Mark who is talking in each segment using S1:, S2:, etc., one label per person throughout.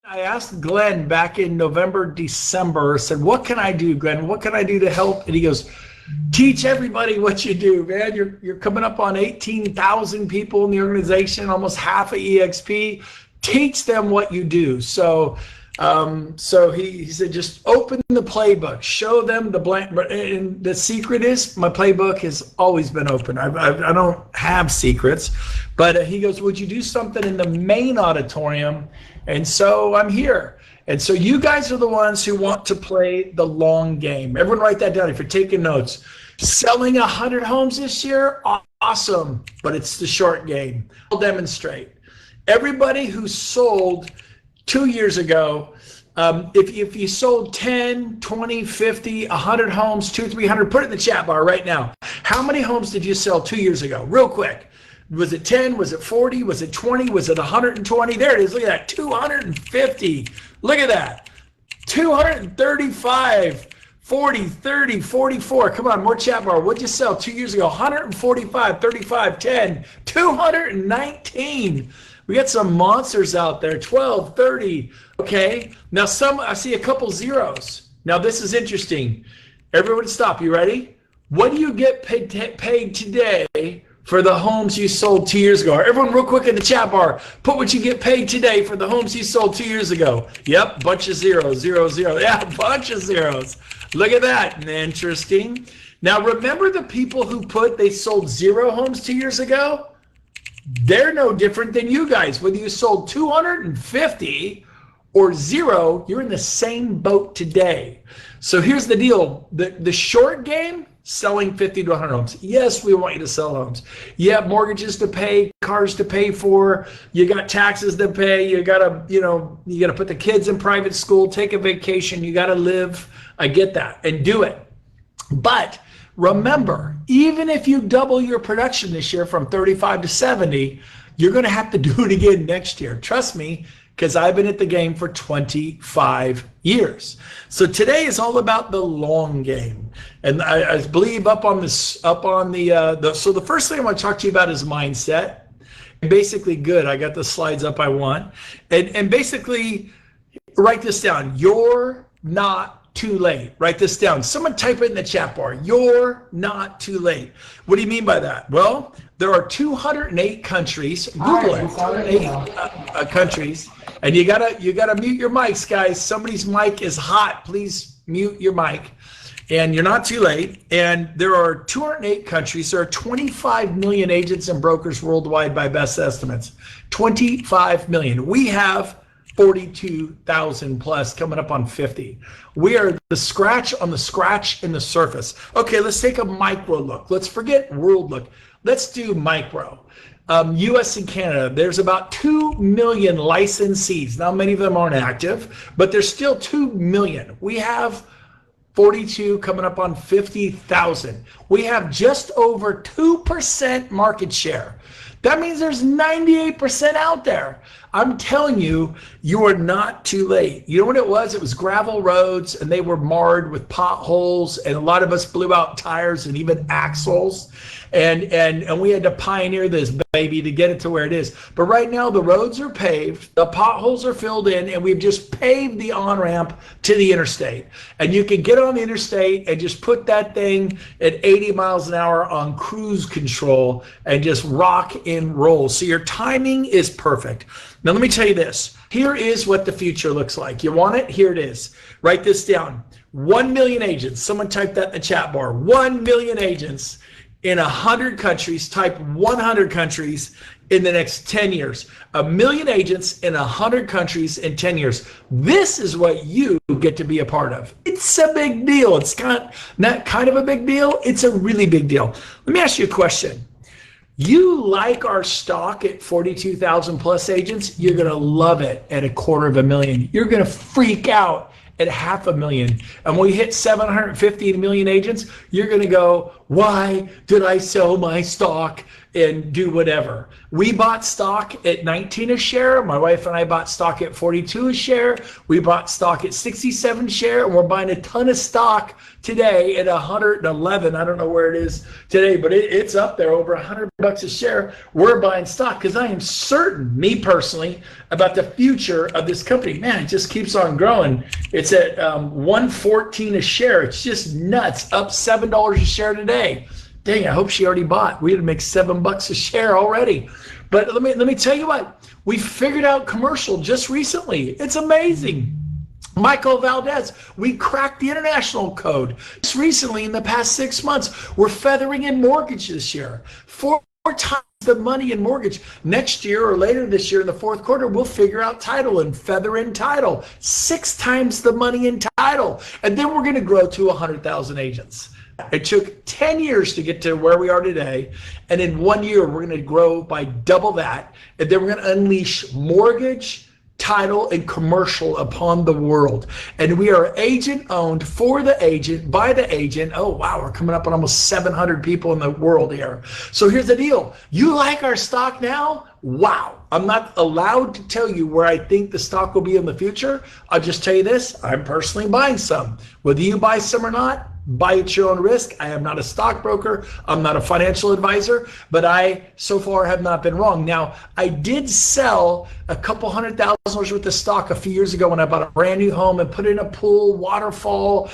S1: I asked Glenn back in November, December, said, what can I do, Glenn? What can I do to help? And he goes, teach everybody what you do, man. You're coming up on 18,000 people in the organization, almost half of eXp. Teach them what you do. So he said, just open the playbook, show them the blank. And the secret is my playbook has always been open. I don't have secrets, but he goes, would you do something in the main auditorium? And so I'm here. And so you guys are the ones who want to play the long game. Everyone write that down if you're taking notes. Selling 100 homes this year, awesome, but it's the short game. I'll demonstrate. Everybody who sold 2 years ago, if you sold 10, 20, 50, 100 homes, 200, 300, put it in the chat bar right now. How many homes did you sell 2 years ago? Real quick. Was it 10? Was it 40? Was it 20? Was it 120? There it is. Look at that. 250. Look at that. 235, 40, 30, 44. Come on, more chat bar. What'd you sell 2 years ago? 145, 35, 10, 219. We got some monsters out there. 12, 30. Okay. Now I see a couple zeros. Now this is interesting. Everyone stop. You ready? What do you get paid today for the homes you sold 2 years ago? Everyone real quick in the chat bar, put what you get paid today for the homes you sold 2 years ago. Yep, bunch of zeros, 0, 0. Yeah, bunch of zeros. Look at that, interesting. Now remember the people who put they sold 0 homes 2 years ago? They're no different than you guys. Whether you sold 250 or 0, you're in the same boat today. So here's the deal, the short game, selling 50 to 100 homes. Yes, we want you to sell homes. You have mortgages to pay, cars to pay for, you got taxes to pay, you gotta put the kids in private school, take a vacation, you gotta live. I get that, and do it. But remember, even if you double your production this year from 35 to 70, you're gonna have to do it again next year. Trust me, because I've been at the game for 25 years. So today is all about the long game. And I believe so the first thing I want to talk to you about is mindset. And basically, good, I got the slides up I want. And basically, write this down. You're not too late. Write this down. Someone type it in the chat bar. You're not too late. What do you mean by that? Well, there are 208 countries. Google it. 208 countries. And you gotta mute your mics, guys. Somebody's mic is hot. Please mute your mic. And you're not too late. And there are 208 countries. There are 25 million agents and brokers worldwide by best estimates. 25 million. We have 42,000 plus, coming up on 50. We are the scratch on the scratch in the surface. Okay, let's take a micro look. Let's forget world look. Let's do micro. US and Canada, there's about 2 million licensees. Now, many of them aren't active, but there's still 2 million. We have 42 coming up on 50,000. We have just over 2% market share. That means there's 98% out there. I'm telling you, you are not too late. You know what it was? It was gravel roads, and they were marred with potholes, and a lot of us blew out tires and even axles. And we had to pioneer this baby to get it to where it is. But right now the roads are paved, the potholes are filled in, and we've just paved the on-ramp to the interstate. And you can get on the interstate and just put that thing at 80 miles an hour on cruise control and just rock and roll. So your timing is perfect. Now let me tell you this. Here is what the future looks like. You want it? Here it is. Write this down. 1 million agents. Someone type that in the chat bar. 1 million agents in 100 countries. Type 100 countries in the next 10 years. 1 million agents in 100 countries in 10 years. This is what you get to be a part of. It's a big deal. It's not kind of a big deal. It's a really big deal. Let me ask you a question. You like our stock at 42,000 plus agents, you're going to love it at 250,000. You're going to freak out at 500,000. And when we hit 750 million agents, you're going to go, why did I sell my stock and do whatever. We bought stock at 19 a share. My wife and I bought stock at 42 a share. We bought stock at 67 a share, and we're buying a ton of stock today at 111. I don't know where it is today, but it's up there over $100 a share. We're buying stock because I am certain, me personally, about the future of this company. Man, it just keeps on growing. It's at 114 a share. It's just nuts, up $7 a share today. Dang, I hope she already bought. We had to make $7 a share already. But let me tell you what, we figured out commercial just recently. It's amazing. Michael Valdez, we cracked the international code. Just recently, in the past 6 months, we're feathering in mortgage this year. 4 times the money in mortgage. Next year or later this year in the fourth quarter, we'll figure out title and feather in title. 6 times the money in title. And then we're going to grow to 100,000 agents. It took 10 years to get to where we are today. And in 1 year, we're going to grow by double that. And then we're going to unleash mortgage, title, and commercial upon the world. And we are agent owned, for the agent, by the agent. Oh, wow, we're coming up on almost 700 people in the world here. So here's the deal. You like our stock now? Wow. I'm not allowed to tell you where I think the stock will be in the future. I'll just tell you this. I'm personally buying some. Whether you buy some or not, buy at your own risk. I am not a stockbroker. I'm not a financial advisor, but I so far have not been wrong. Now, I did sell a couple $100,000 worth of stock a few years ago when I bought a brand new home and put in a pool, waterfall,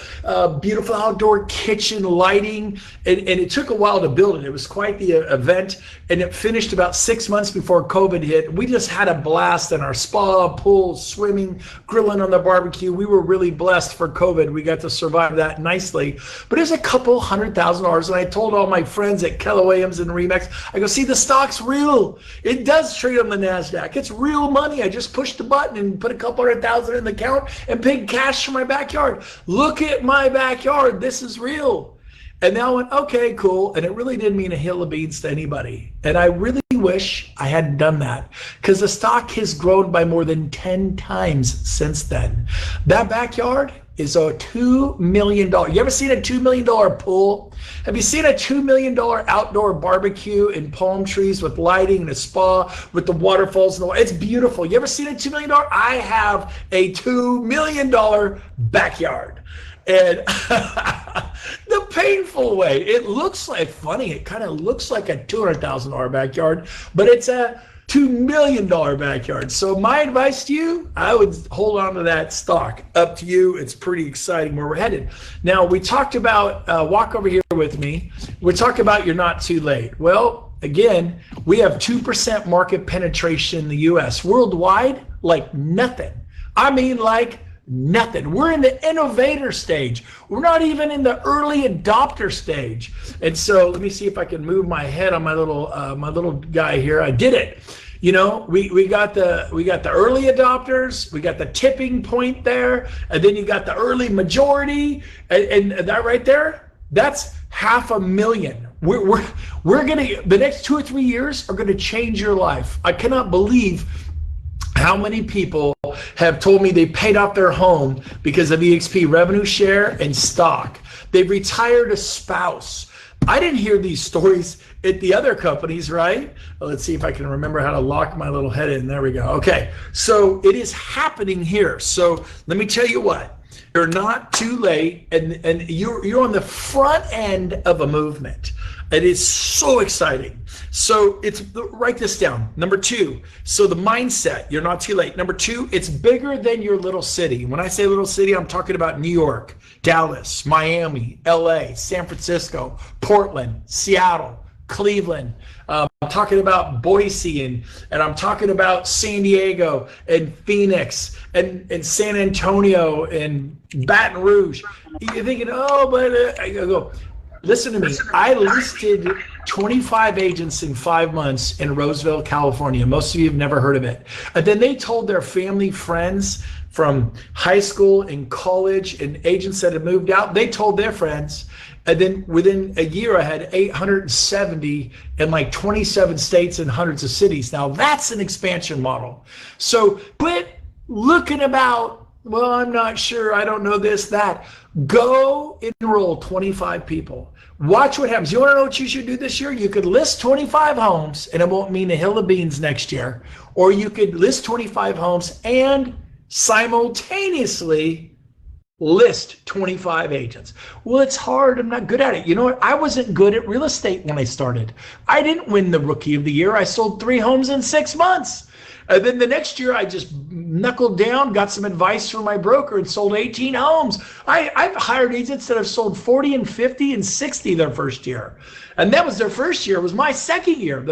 S1: beautiful outdoor kitchen, lighting, and it took a while to build it. It was quite the event, and it finished about 6 months before COVID hit. We just had a blast in our spa, pool, swimming, grilling on the barbecue. We were really blessed for COVID. We got to survive that nicely. But there's a couple $100,000, and I told all my friends at Keller Williams and Remax, I go, see, the stock's real. It does trade on the NASDAQ. It's real money. I just pushed the button and put a couple $100,000 in the account and paid cash for my backyard. Look at my backyard. This is real. And now I went, okay, cool. And it really didn't mean a hill of beans to anybody. And I really wish I hadn't done that, because the stock has grown by more than 10 times since then. That backyard is a $2 million. You ever seen a $2 million pool? Have you seen a $2 million outdoor barbecue and palm trees with lighting and a spa with the waterfalls and the water? It's beautiful. You ever seen a $2 million? I have a $2 million backyard. And the painful way, it looks like, funny, it kind of looks like a $200,000 backyard, but it's a $2 million backyard. So my advice to you, I would hold on to that stock. Up to you. It's pretty exciting where we're headed. Now, we talked about, walk over here with me. We talked about you're not too late. Well, again, we have 2% market penetration in the US. Worldwide, like nothing. I mean, like nothing. We're in the innovator stage. We're not even in the early adopter stage. And so let me see if I can move my head on my little guy here. I did it. You know, we got the early adopters, we got the tipping point there, and then you got the early majority, and that right there, that's 500,000. We're gonna, the next 2 or 3 years are gonna change your life. I cannot believe how many people have told me they paid off their home because of eXp revenue share and stock. They've retired a spouse. I didn't hear these stories at the other companies, right? Well, let's see if I can remember how to lock my little head in. There we go. Okay, so it is happening here. So let me tell you what, you're not too late, and you're on the front end of a movement. It is so exciting. So write this down. Number 2, so the mindset, you're not too late. Number 2, it's bigger than your little city. When I say little city, I'm talking about New York, Dallas, Miami, LA, San Francisco, Portland, Seattle, Cleveland. I'm talking about Boise, and I'm talking about San Diego and Phoenix and San Antonio and Baton Rouge. You're thinking, oh, but I go, listen to me. I listed 25 agents in 5 months in Roseville, California. Most of you have never heard of it. And then they told their family, friends from high school and college, and agents that had moved out, they told their friends. And then within a year, I had 870 in like 27 states and hundreds of cities. Now that's an expansion model. So quit looking about Well, I'm not sure. I don't know this, that. Go enroll 25 people. Watch what happens. You want to know what you should do this year? You could list 25 homes, and it won't mean a hill of beans next year. Or you could list 25 homes and simultaneously list 25 agents. Well, it's hard. I'm not good at it. You know what? I wasn't good at real estate when I started. I didn't win the Rookie of the Year. I sold 3 homes in 6 months. And then the next year, I just knuckled down, got some advice from my broker, and sold 18 homes. I've hired agents that have sold 40 and 50 and 60 their first year. And that was their first year. It was my second year.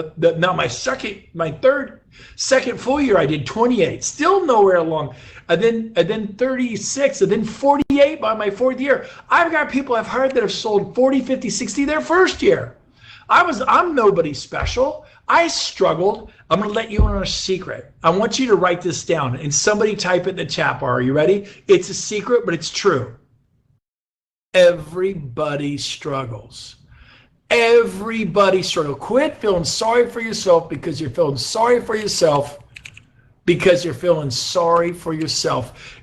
S1: Second full year, I did 28. Still nowhere along. And then 36, and then 48 by my 4th year. I've got people I've hired that have sold 40, 50, 60 their first year. I'm nobody special. I struggled. I'm going to let you in on a secret. I want you to write this down, and somebody type it in the chat bar. Are you ready? It's a secret, but it's true. Everybody struggles. Everybody struggles. Quit feeling sorry for yourself because you're feeling sorry for yourself because you're feeling sorry for yourself.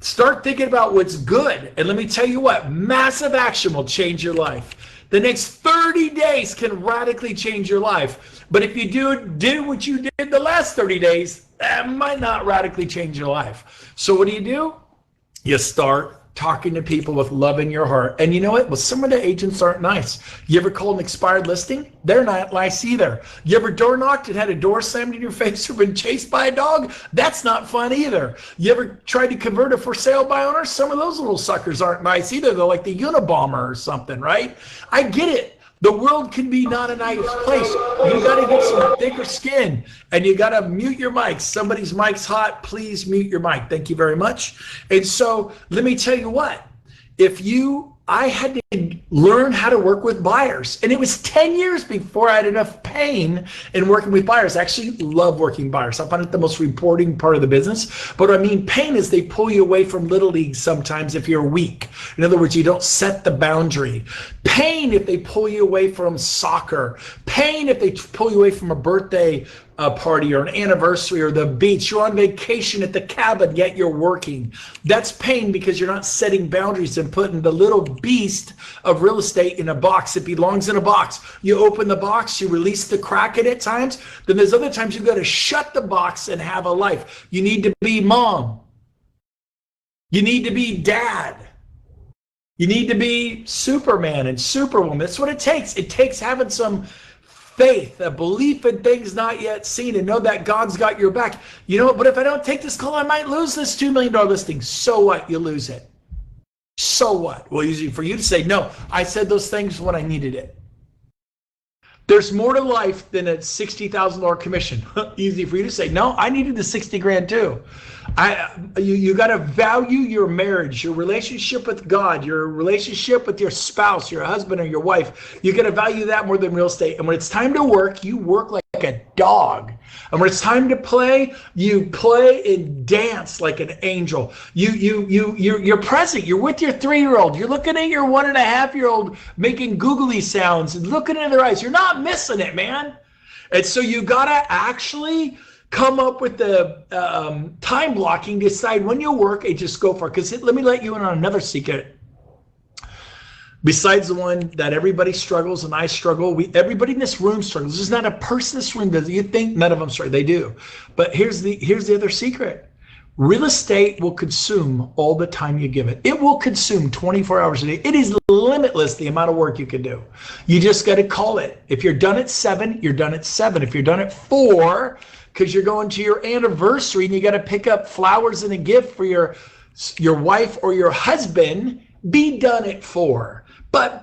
S1: Start thinking about what's good. And let me tell you what, massive action will change your life. The next 30 days can radically change your life. But if you do what you did the last 30 days, that might not radically change your life. So what do? You start talking to people with love in your heart. And you know what? Well, some of the agents aren't nice. You ever called an expired listing? They're not nice either. You ever door knocked and had a door slammed in your face or been chased by a dog? That's not fun either. You ever tried to convert a for sale by owner? Some of those little suckers aren't nice either. They're like the Unabomber or something, right? I get it. The world can be not a nice place. You got to get some thicker skin, and you got to mute your mic. Somebody's mic's hot. Please mute your mic. Thank you very much. And so let me tell you what, I had to learn how to work with buyers. And it was 10 years before I had enough pain in working with buyers. I actually love working buyers. I find it the most rewarding part of the business. But what I mean pain is they pull you away from little league sometimes if you're weak. In other words, you don't set the boundary. Pain if they pull you away from soccer. Pain if they pull you away from a birthday party or an anniversary or the beach. You're on vacation at the cabin, yet you're working. That's pain because you're not setting boundaries and putting the little beast of real estate in a box. It belongs in a box. You open the box, you release the kraken at times. Then there's other times you've got to shut the box and have a life. You need to be mom. You need to be dad. You need to be Superman and Superwoman. That's what it takes. It takes having some faith, a belief in things not yet seen, and know that God's got your back. You know what? But if I don't take this call, I might lose this $2 million listing. So what? You lose it. So what? Well, easy for you to say, no, I said those things when I needed it. There's more to life than a $60,000 commission. Easy for you to say, no, I needed the 60 grand too. You got to value your marriage, your relationship with God, your relationship with your spouse, your husband or your wife. You got to value that more than real estate. And when it's time to work, you work like a dog. And when it's time to play, you play and dance like an angel. You're present. You're with your 3-year-old. You're looking at your 1.5-year-old making googly sounds and looking in their eyes. You're not missing it, man. And so you got to actually come up with the time blocking, decide when you work and just go for it. Because let me let you in on another secret. Besides the one that everybody struggles and I struggle, everybody in this room struggles. There's not a person in this room that you think none of them struggle. They do. But here's the other secret. Real estate will consume all the time you give it. It will consume 24 hours a day. It is limitless the amount of work you can do. You just got to call it. If you're done at 7, you're done at 7. If you're done at 4, because you're going to your anniversary and you got to pick up flowers and a gift for your wife or your husband, be done at 4. But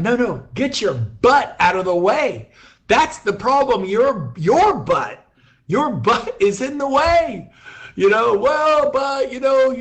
S1: no, get your butt out of the way. That's the problem. Your butt is in the way. You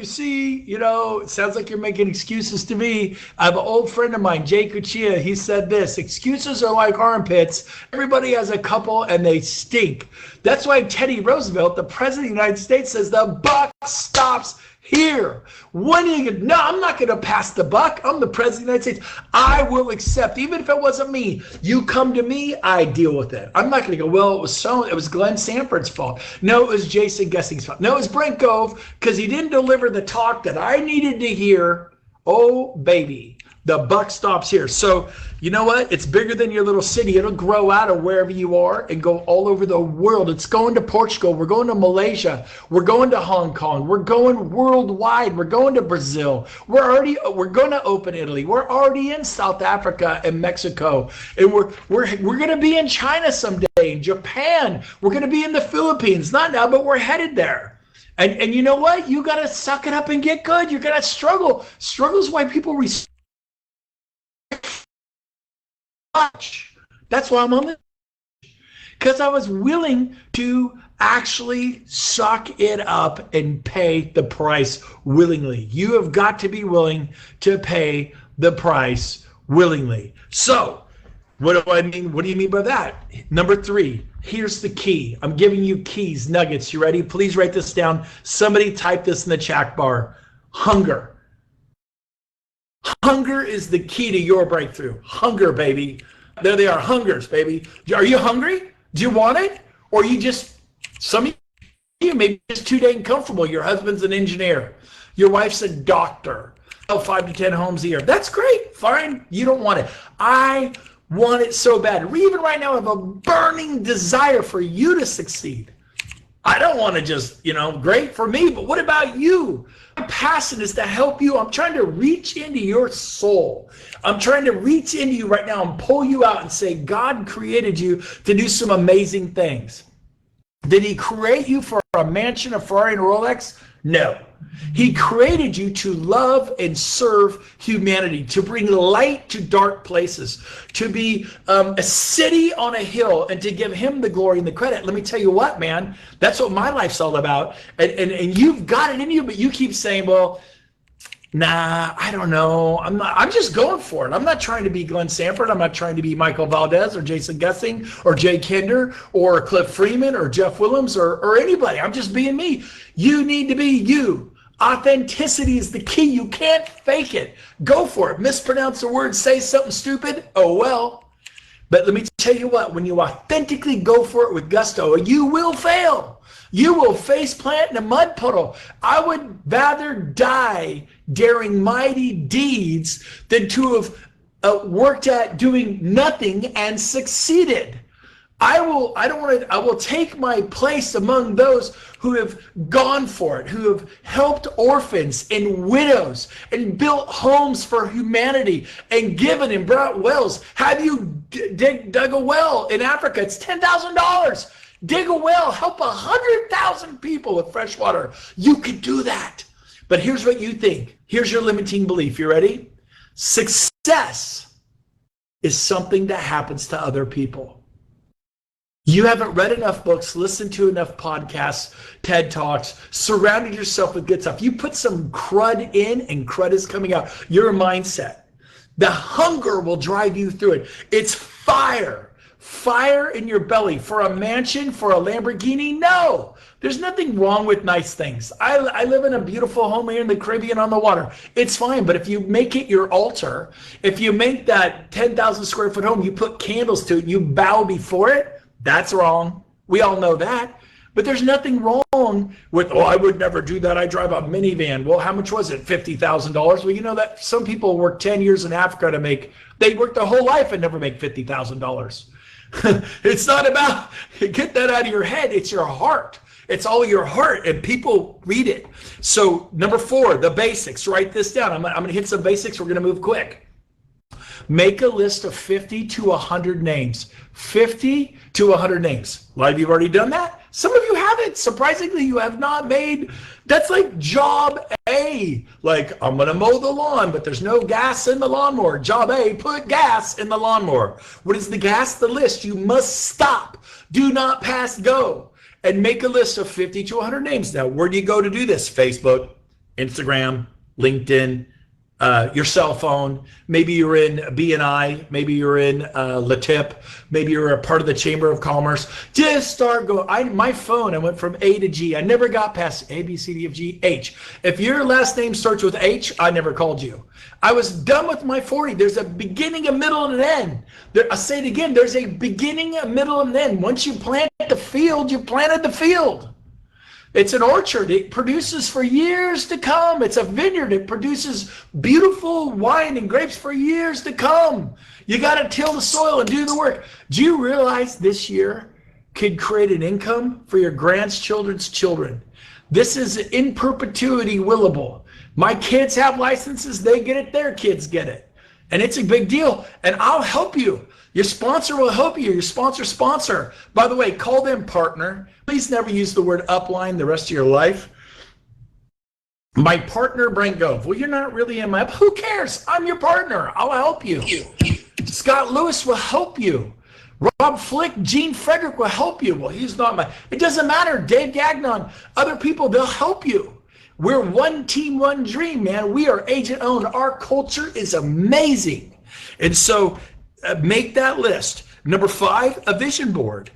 S1: see, it sounds like you're making excuses to me. I have an old friend of mine, Jay Cuccia. He said this: excuses are like armpits. Everybody has a couple and they stink. That's why Teddy Roosevelt, the president of the United States, says the buck stops here. When are you gonna, no, I'm not going to pass the buck. I'm the president of the United States. I will accept, even if it wasn't me. You come to me, I deal with it. I'm not going to go, well, it was Glenn Sanford's fault. No, it was Jason Gessing's fault. No, it was Brent Gove because he didn't deliver the talk that I needed to hear. Oh, baby, the buck stops here. So you know what? It's bigger than your little city. It'll grow out of wherever you are and go all over the world. It's going to Portugal. We're going to Malaysia. We're going to Hong Kong. We're going worldwide. We're going to Brazil. We're going to open Italy. We're already in South Africa and Mexico. And we're going to be in China someday, in Japan. We're going to be in the Philippines. Not now, but we're headed there. And you know what? You got to suck it up and get good. You're going to struggle. Struggle is why people That's why I'm on this, because I was willing to actually suck it up and pay the price willingly. You have got to be willing to pay the price willingly. So what do I mean? What do you mean by that? Number 3, here's the key. I'm giving you keys, nuggets. You ready? Please write this down. Somebody type this in the chat bar. Hunger. Hunger is the key to your breakthrough. Hunger, baby. There they are, hungers, baby. Are you hungry? Do you want it? Or you just, some of you maybe just too dang comfortable. Your husband's an engineer. Your wife's a doctor. 5 to 10 homes a year. That's great. Fine. You don't want it. I want it so bad. Even right now, I have a burning desire for you to succeed. I don't want to just, great for me, but what about you? My passion is to help you. I'm trying to reach into your soul. I'm trying to reach into you right now and pull you out and say, God created you to do some amazing things. Did he create you for a mansion, a Ferrari, and a Rolex? No. He created you to love and serve humanity, to bring light to dark places, to be a city on a hill, and to give him the glory and the credit. Let me tell you what, man, that's what my life's all about. And you've got it in you, but you keep saying, well, nah, I don't know. I'm just going for it. I'm not trying to be Glenn Sanford. I'm not trying to be Michael Valdez or Jason Gessing or Jay Kinder or Cliff Freeman or Jeff Willems or anybody. I'm just being me. You need to be you. Authenticity is the key. You can't fake it. Go for it. Mispronounce a word, say something stupid. Oh, well. But let me tell you what, when you authentically go for it with gusto, you will fail. You will face plant in a mud puddle. I would rather die daring mighty deeds than to have worked at doing nothing and succeeded. I will take my place among those who have gone for it, who have helped orphans and widows and built homes for humanity and given and brought wells. Have you dug a well in Africa? It's $10,000. Dig a well, help 100,000 people with fresh water. You could do that. But here's what you think. Here's your limiting belief. You ready? Success is something that happens to other people. You haven't read enough books, listened to enough podcasts, TED Talks, surrounded yourself with good stuff. You put some crud in and crud is coming out. Your mindset. The hunger will drive you through it. It's fire. Fire in your belly. For a mansion, for a Lamborghini? No. There's nothing wrong with nice things. I live in a beautiful home here in the Caribbean on the water. It's fine, but if you make it your altar, if you make that 10,000 square foot home, you put candles to it, you bow before it, that's wrong. We all know that. But there's nothing wrong with, oh, I would never do that. I drive a minivan. Well, how much was it? $50,000. Well, you know that some people work 10 years in Africa they work their whole life and never make $50,000. It's not about, get that out of your head. It's your heart. It's all your heart, and people read it. So number 4, the basics. Write this down. I'm going to hit some basics. We're going to move quick. Make a list of 50 to 100 names. 50 to 100 names. A lot of you have already done that. Some of you haven't. Surprisingly, you have not made, that's like job A. Like, I'm going to mow the lawn, but there's no gas in the lawnmower. Job A, put gas in the lawnmower. What is the gas? The list. You must stop. Do not pass go. And make a list of 50 to 100 names. Now, where do you go to do this? Facebook, Instagram, LinkedIn, your cell phone. Maybe you're in BNI. Maybe you're in LaTip. Maybe you're a part of the Chamber of Commerce. Just start going. My phone, I went from A to G. I never got past A, B, C, D, F, G, H. If your last name starts with H, I never called you. I was done with my 40. There's a beginning, a middle, and an end. I'll say it again. There's a beginning, a middle, and an end. Once you plant the field, you planted the field. It's an orchard. It produces for years to come. It's a vineyard. It produces beautiful wine and grapes for years to come. You got to till the soil and do the work. Do you realize this year could create an income for your grandchildren's children? This is in perpetuity willable. My kids have licenses. They get it. Their kids get it. And it's a big deal. And I'll help you. Your sponsor will help you. Your sponsor. By the way, call them partner. Please never use the word upline the rest of your life. My partner, Brent Gove. Well, you're not really in my, who cares? I'm your partner. I'll help you. Scott Lewis will help you. Rob Flick, Gene Frederick will help you. Well, he's not my, it doesn't matter. Dave Gagnon, other people, they'll help you. We're one team, one dream, man. We are agent owned. Our culture is amazing. And so, make that list. Number 5, a vision board.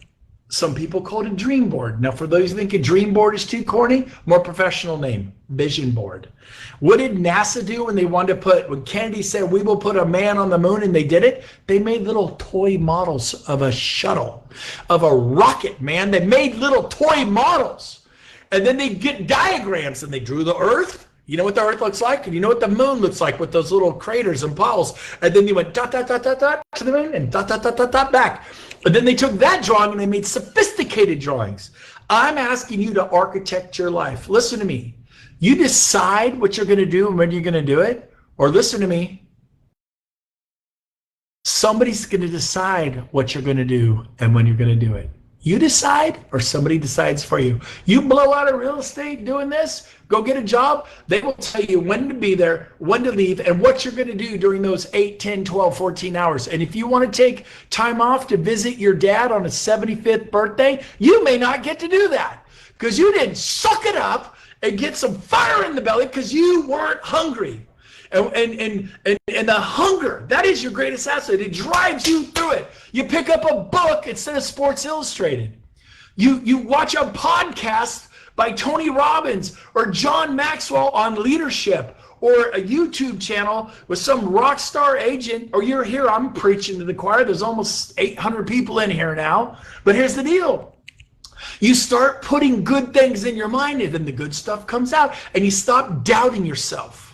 S1: Some people call it a dream board. Now, for those who think a dream board is too corny, more professional name, vision board. What did NASA do when they wanted to when Kennedy said, we will put a man on the moon, and they did it? They made little toy models of a shuttle, of a rocket, man. They made little toy models. And then they get diagrams, and they drew the Earth. You know what the Earth looks like? And you know what the moon looks like with those little craters and puddles. And then you went dot, dot, dot, dot, dot to the moon and dot, dot, dot, dot, dot back. But then they took that drawing and they made sophisticated drawings. I'm asking you to architect your life. Listen to me. You decide what you're going to do and when you're going to do it. Or listen to me. Somebody's going to decide what you're going to do and when you're going to do it. You decide or somebody decides for you. You blow out of real estate doing this, go get a job. They will tell you when to be there, when to leave, and what you're going to do during those 8, 10, 12, 14 hours. And if you want to take time off to visit your dad on his 75th birthday, you may not get to do that because you didn't suck it up and get some fire in the belly because you weren't hungry. And the hunger, that is your greatest asset. It drives you through it. You pick up a book instead of Sports Illustrated. You watch a podcast by Tony Robbins or John Maxwell on leadership, or a YouTube channel with some rock star agent, or you're here, I'm preaching to the choir. There's almost 800 people in here now. But here's the deal. You start putting good things in your mind, and then the good stuff comes out, and you stop doubting yourself.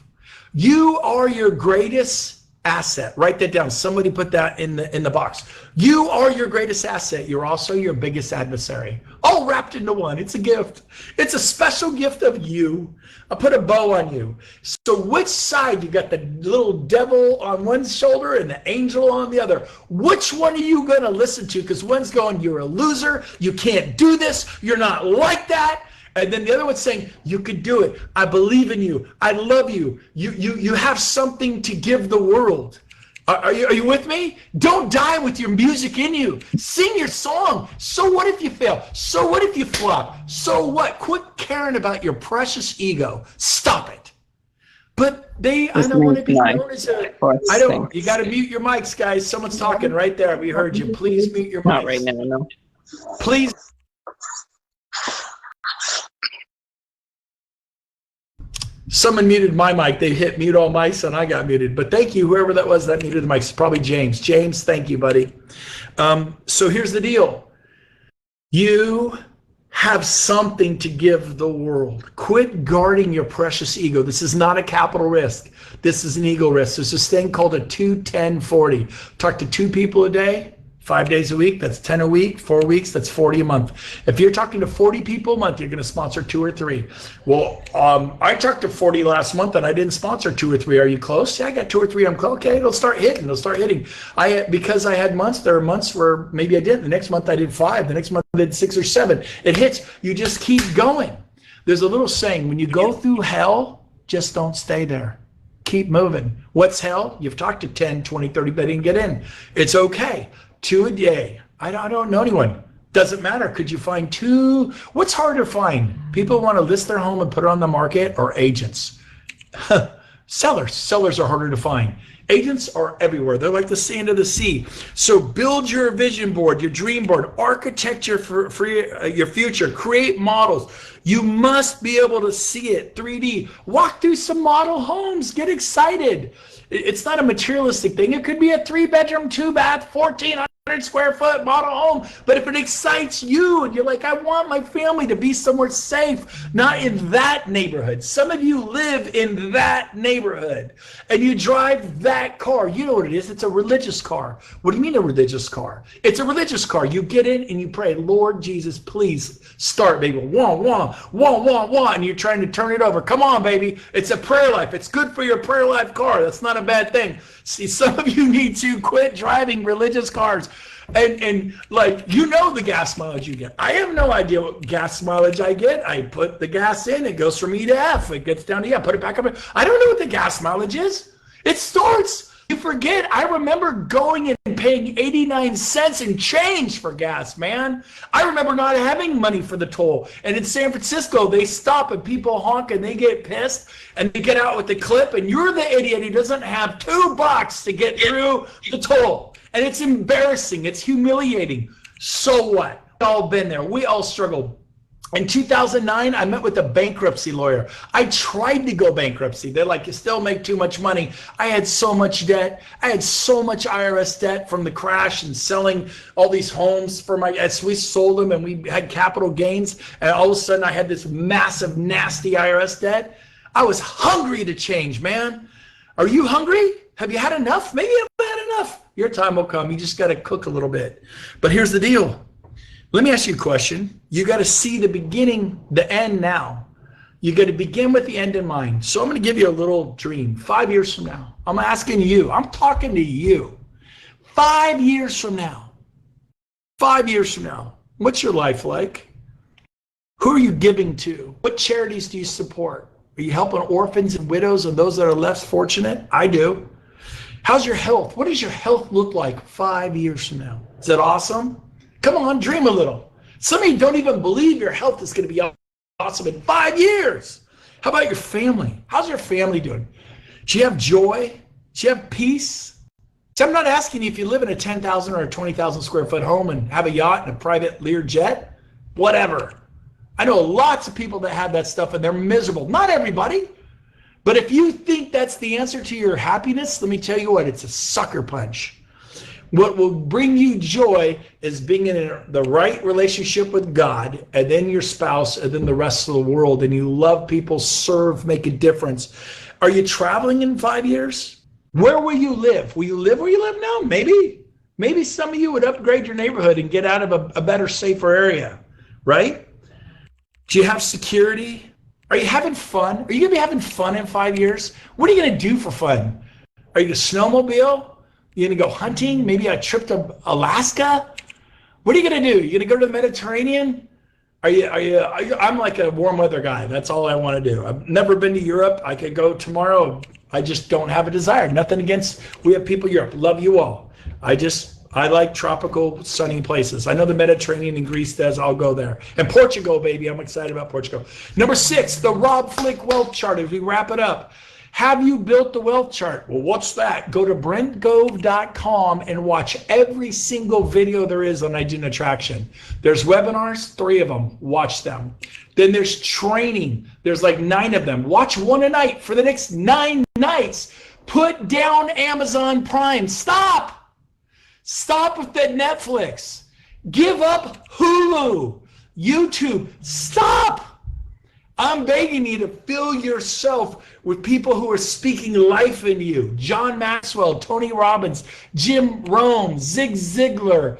S1: You are your greatest asset. Write that down. Somebody put that in the box. You are your greatest asset. You're also your biggest adversary. All wrapped into one. It's a gift. It's a special gift of you. I'll put a bow on you. So which side? You got the little devil on one shoulder and the angel on the other. Which one are you going to listen to? Because one's going, you're a loser. You can't do this. You're not like that. And then the other one's saying, you could do it. I believe in you. I love you. You have something to give the world. Are you with me? Don't die with your music in you. Sing your song. So what if you fail? So what if you flop? So what? Quit caring about your precious ego. Stop it. But I don't want to be known as you got to mute your mics, guys. Someone's talking right there. We heard you. Please mute your mics.
S2: Not right now, no.
S1: Please. Someone muted my mic. They hit mute all mics and I got muted. But thank you, whoever that was that muted the mics. It's probably James. James, thank you, buddy. So here's the deal. You have something to give the world. Quit guarding your precious ego. This is not a capital risk. This is an ego risk. There's this thing called a 2-10-40. Talk to 2 people a day. 5 days a week, that's 10 a week. 4 weeks, that's 40 a month. If you're talking to 40 people a month, you're going to sponsor 2 or 3. Well, I talked to 40 last month and I didn't sponsor 2 or 3. Are you close? Yeah, I got 2 or 3. I'm close. Okay, it'll start hitting. Because I had months, there are months where maybe I did. The next month I did 5. The next month I did 6 or 7. It hits. You just keep going. There's a little saying, when you go through hell, just don't stay there. Keep moving. What's hell? You've talked to 10, 20, 30, they didn't get in. It's okay. 2 a day. I don't know anyone. Doesn't matter. Could you find 2? What's hard to find? People want to list their home and put it on the market, or agents? Sellers are harder to find. Agents are everywhere. They're like the sand of the sea. So build your vision board, your dream board, architecture for your future, create models. You must be able to see it 3D. Walk through some model homes, get excited. It's not a materialistic thing. It could be a 3-bedroom, 2-bath, 1,400 square foot model home. But if it excites you and you're like, I want my family to be somewhere safe, not in that neighborhood. Some of you live in that neighborhood and you drive that car. You know what it is. It's a religious car. What do you mean a religious car? It's a religious car. You get in and you pray, Lord Jesus, please start, baby. Wah, wah, wah, wah, wah. And you're trying to turn it over. Come on, baby. It's a prayer life. It's good for your prayer life car. That's not a bad thing. See, some of you need to quit driving religious cars. And like, you know the gas mileage you get. I have no idea what gas mileage I get. I put the gas in, it goes from E to F. It gets down to E, I put it back up. I don't know what the gas mileage is. It starts. You forget. I remember going and paying 89 cents and change for gas, man. I remember not having money for the toll. And in San Francisco, they stop and people honk and they get pissed and they get out with the clip. And you're the idiot who doesn't have $2 to get through the toll. And it's embarrassing. It's humiliating. So what? We've all been there. We all struggled. In 2009, I met with a bankruptcy lawyer. I tried to go bankruptcy. They're like, you still make too much money. I had so much debt. I had so much IRS debt from the crash and selling all these homes for as we sold them and we had capital gains. And all of a sudden I had this massive, nasty IRS debt. I was hungry to change, man. Are you hungry? Have you had enough? Maybe you haven't had enough. Your time will come. You just got to cook a little bit. But here's the deal. Let me ask you a question. You got to see the beginning, the end now. You got to begin with the end in mind. So I'm going to give you a little dream. 5 years from now, I'm asking you, I'm talking to you. 5 years from now, 5 years from now, what's your life like? Who are you giving to? What charities do you support? Are you helping orphans and widows and those that are less fortunate? I do. How's your health? What does your health look like 5 years from now? Is that awesome? Come on, dream a little. Some of you don't even believe your health is going to be awesome in 5 years. How about your family? How's your family doing? Do you have joy? Do you have peace? So I'm not asking you if you live in a 10,000 or a 20,000 square foot home and have a yacht and a private Lear jet, whatever. I know lots of people that have that stuff and they're miserable. Not everybody. But if you think that's the answer to your happiness, let me tell you what, it's a sucker punch. What will bring you joy is being in the right relationship with God and then your spouse and then the rest of the world. And you love people, serve, make a difference. Are you traveling in 5 years? Where will you live? Will you live where you live now? Maybe. Maybe some of you would upgrade your neighborhood and get out of a better, safer area, right? Do you have security? Are you having fun? Are you going to be having fun in 5 years? What are you going to do for fun? Are you going to snowmobile? You're going to go hunting? Maybe a trip to Alaska? What are you going to do? You're going to go to the Mediterranean? I'm like a warm weather guy. That's all I want to do. I've never been to Europe. I could go tomorrow. I just don't have a desire. Nothing against, we have people in Europe. Love you all. I like tropical, sunny places. I know the Mediterranean and Greece does. I'll go there. And Portugal, baby. I'm excited about Portugal. Number 6, the Rob Flick wealth chart as we wrap it up. Have you built the wealth chart? Well, what's that? Go to brentgove.com and watch every single video there is on Agent Attraction. There's webinars, 3 of them. Watch them. Then there's training. There's like 9 of them. Watch one a night for the next 9 nights. Put down Amazon Prime. Stop. Stop with that Netflix. Give up Hulu, YouTube. Stop. I'm begging you to fill yourself with people who are speaking life into you. John Maxwell, Tony Robbins, Jim Rohn, Zig Ziglar.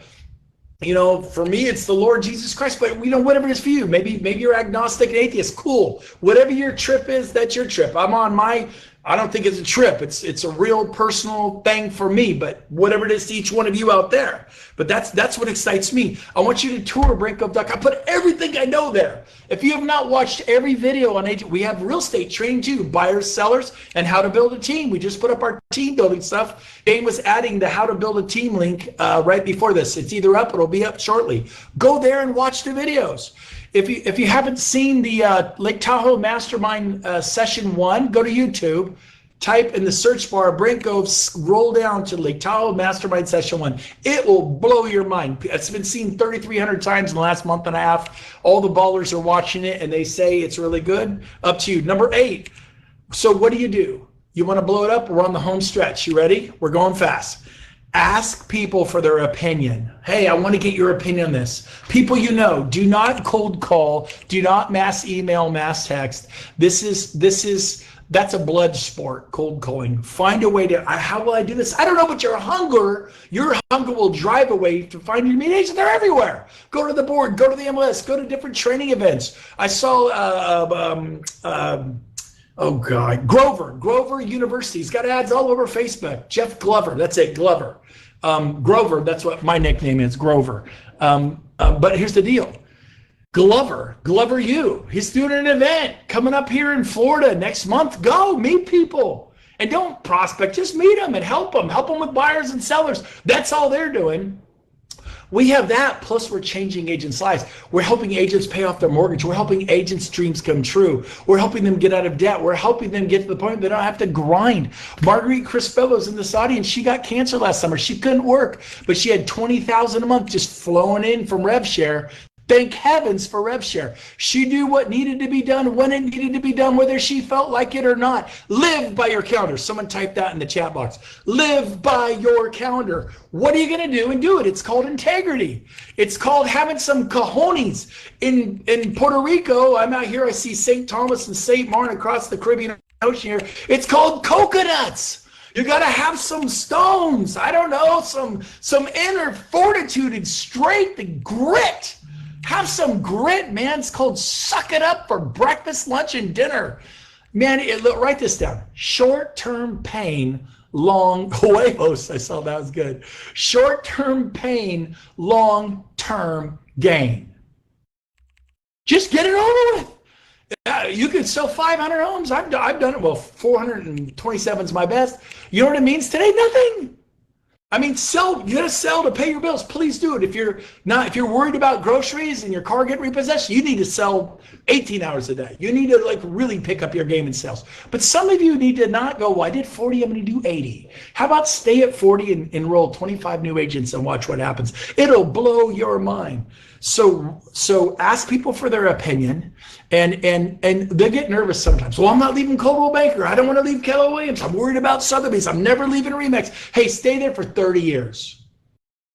S1: You know, for me, it's the Lord Jesus Christ. But, you know, whatever it is for you. Maybe you're agnostic and atheist. Cool. Whatever your trip is, that's your trip. I'm on my... I don't think it's a trip. It's a real personal thing for me, but whatever it is to each one of you out there. But that's what excites me. I want you to tour BrentGove.com. I put everything I know there. If you have not watched every video on Agent, we have real estate training too, buyers, sellers, and how to build a team. We just put up our team building stuff. Dane was adding the how to build a team link right before this. It's either up, it'll be up shortly. Go there and watch the videos. If you haven't seen the Lake Tahoe Mastermind Session 1, go to YouTube, type in the search bar, Brent Gove, scroll down to Lake Tahoe Mastermind Session 1. It will blow your mind. It's been seen 3,300 times in the last month and a half. All the ballers are watching it and they say it's really good. Up to you. Number 8. So what do? You want to blow it up? We're on the home stretch. You ready? We're going fast. Ask people for their opinion. Hey, I want to get your opinion on this. People you know, do not cold call, do not mass email, mass text. That's a blood sport, cold calling. Find a way to, how will I do this? I don't know, but your hunger will drive away to find your meetings. They're everywhere. Go to the board, go to the MLS, go to different training events. I saw, Grover University. He's got ads all over Facebook. Jeff Glover, that's it, Glover. Grover, that's what my nickname is, Grover. But here's the deal. Glover U, he's doing an event coming up here in Florida next month. Go meet people and don't prospect, just meet them and help them with buyers and sellers. That's all they're doing. We have that, plus we're changing agents' lives. We're helping agents pay off their mortgage. We're helping agents' dreams come true. We're helping them get out of debt. We're helping them get to the point they don't have to grind. Marguerite Crispello's in this audience. She got cancer last summer. She couldn't work, but she had $20,000 a month just flowing in from RevShare. Thank heavens for RevShare. She knew what needed to be done, when it needed to be done, whether she felt like it or not. Live by your calendar. Someone type that in the chat box. Live by your calendar. What are you going to do and do it? It's called integrity. It's called having some cojones. In Puerto Rico, I'm out here, I see St. Thomas and St. Martin across the Caribbean Ocean here. It's called coconuts. You got to have some stones. I don't know, some inner fortitude and strength and grit. Have some grit, man. It's called suck it up for breakfast, lunch, and dinner. Man, write this down. Short-term pain, huevos. I saw that was good. Short-term pain, long-term gain. Just get it over with. You could sell 500 homes. I've done it. Well, 427 is my best. You know what it means today? Nothing. I mean, you gotta sell to pay your bills. Please do it. If you're worried about groceries and your car getting repossessed, you need to sell 18 hours a day. You need to really pick up your game in sales. But some of you need to not go, well, I did 40, I'm gonna do 80. How about stay at 40 and enroll 25 new agents and watch what happens? It'll blow your mind. So ask people for their opinion, and they get nervous sometimes. Well, I'm not leaving Coldwell Banker. I don't want to leave Keller Williams. I'm worried about Sotheby's. I'm never leaving Remax. Hey, stay there for 30 years.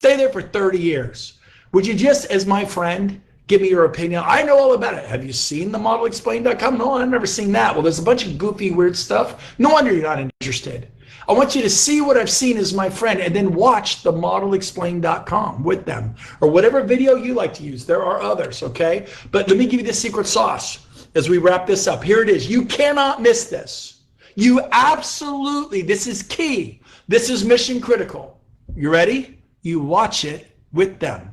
S1: Stay there for 30 years. Would you just, as my friend, give me your opinion? I know all about it. Have you seen the modelexplain.com? No, I've never seen that. Well, there's a bunch of goofy, weird stuff. No wonder you're not interested. I want you to see what I've seen as my friend and then watch the modelexplain.com with them or whatever video you like to use. There are others, okay? But let me give you the secret sauce as we wrap this up. Here it is. You cannot miss this. You absolutely, this is key. This is mission critical. You ready? You watch it with them.